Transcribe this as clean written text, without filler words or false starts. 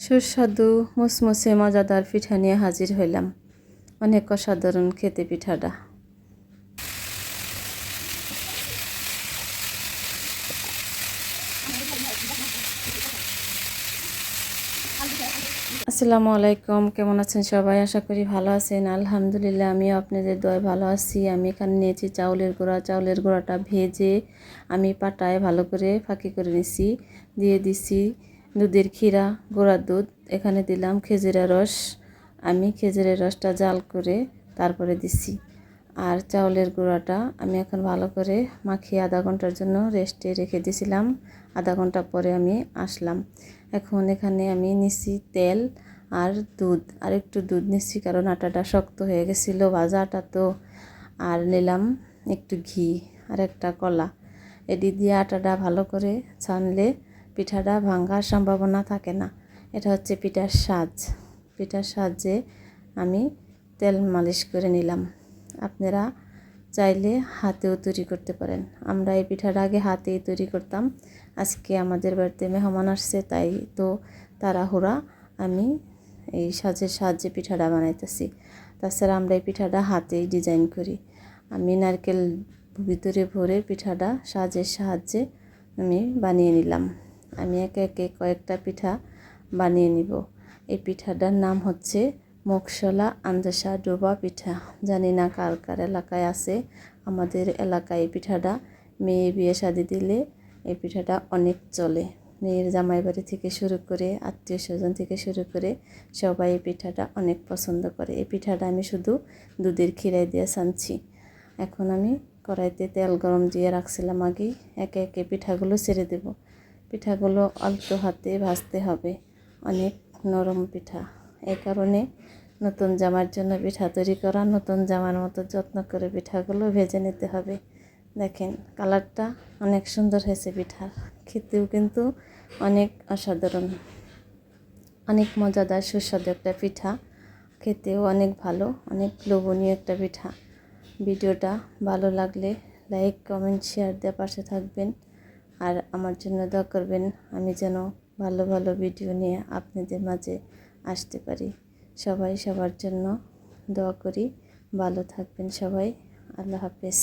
সুস্বাদু মুসমুসে মজাদার পিঠা নিয়ে হাজির হইলাম। অনেক অসাধারণ খেতে পিঠাটা। আসসালামু আলাইকুম, কেমন আছেন সবাই? আশা করি ভালো আছেন। আলহামদুলিল্লাহ, আমিও আপনাদের দয়ায় ভালো আছি। আমি এখানে নিয়েছি চাউলের গুঁড়া। চাউলের গুঁড়াটা ভেজে আমি পাটায় ভালো করে ফাঁকি করে নিছি। দিয়ে দিছি দুধের ক্ষীরা, গুঁড়ার দুধ। এখানে দিলাম খেজুরের রস। আমি খেজুরের রসটা জাল করে তারপরে দিছি। আর চাউলের গুঁড়াটা আমি এখন ভালো করে মাখিয়ে আধা ঘন্টার জন্য রেস্টে রেখে দিয়েছিলাম। আধা ঘন্টা পরে আমি আসলাম। এখন এখানে আমি নিছি তেল আর দুধ, আর একটু দুধ নিচ্ছি কারণ আটাটা শক্ত হয়ে গেছিলো, ভাজা আটা তো। আর নিলাম একটু ঘি আর একটা কলা। এটি দিয়ে আটাটা ভালো করে ছানলে পিঠাটা ভাঙার সম্ভাবনা থাকে না। এটা হচ্ছে পিঠার সাজ। পিঠার সাজে আমি তেল মালিশ করে নিলাম। আপনারা চাইলে হাতেও তৈরি করতে পারেন। আমরা এই পিঠাটা আগে হাতেই তৈরি করতাম। আজকে আমাদের বাড়িতে মেহমান আসছে, তাই তো তাড়াহুড়া আমি এই সাজের সাহায্যে পিঠাটা বানাইতেছি। তাছাড়া আমরা এই পিঠাটা হাতেই ডিজাইন করি। আমি নারকেল ভিতরে ভরে পিঠাটা সাজের সাহায্যে আমি বানিয়ে নিলাম। আমি একে একে কয়েকটা পিঠা বানিয়ে নিব। এই পিঠাটার নাম হচ্ছে মকসলা আন্দাসা ডোবা পিঠা। জানি না কার কার এলাকায় আছে। আমাদের এলাকায় এই পিঠাটা মেয়ে বিয়ে শাদি দিলে এই পিঠাটা অনেক চলে। মেয়ের জামাই বাড়ি থেকে শুরু করে আত্মীয় স্বজন থেকে শুরু করে সবাই এই পিঠাটা অনেক পছন্দ করে। এই পিঠাটা আমি শুধু দুধের ক্ষীরায় দিয়ে ছানছি। এখন আমি কড়াইতে তেল গরম দিয়ে রাখছিলাম আগেই। একে একে পিঠাগুলো ছেড়ে দেব। পিঠাগুলো অল্প হাতে ভাজতে হবে, অনেক নরম পিঠা। এই কারণে নতুন জামার জন্য পিঠা তৈরি করা, নতুন জামার মতো যত্ন করে পিঠাগুলো ভেজে নিতে হবে। দেখেন কালারটা অনেক সুন্দর হয়েছে পিঠার। খেতেও কিন্তু অনেক অসাধারণ, অনেক মজাদার সুস্বাদু একটা পিঠা। খেতেও অনেক ভালো, অনেক লোভনীয় একটা পিঠা। ভিডিওটা ভালো লাগলে লাইক, কমেন্ট, শেয়ার দিয়ে পাশে থাকবেন। আর আমার জন্য দোয়া করবেন, আমি যেন ভালো ভালো ভিডিও নিয়ে আপনাদের মাঝে আসতে পারি। সবাই সবার জন্য দোয়া করি। ভালো থাকবেন সবাই। আল্লাহ হাফেজ।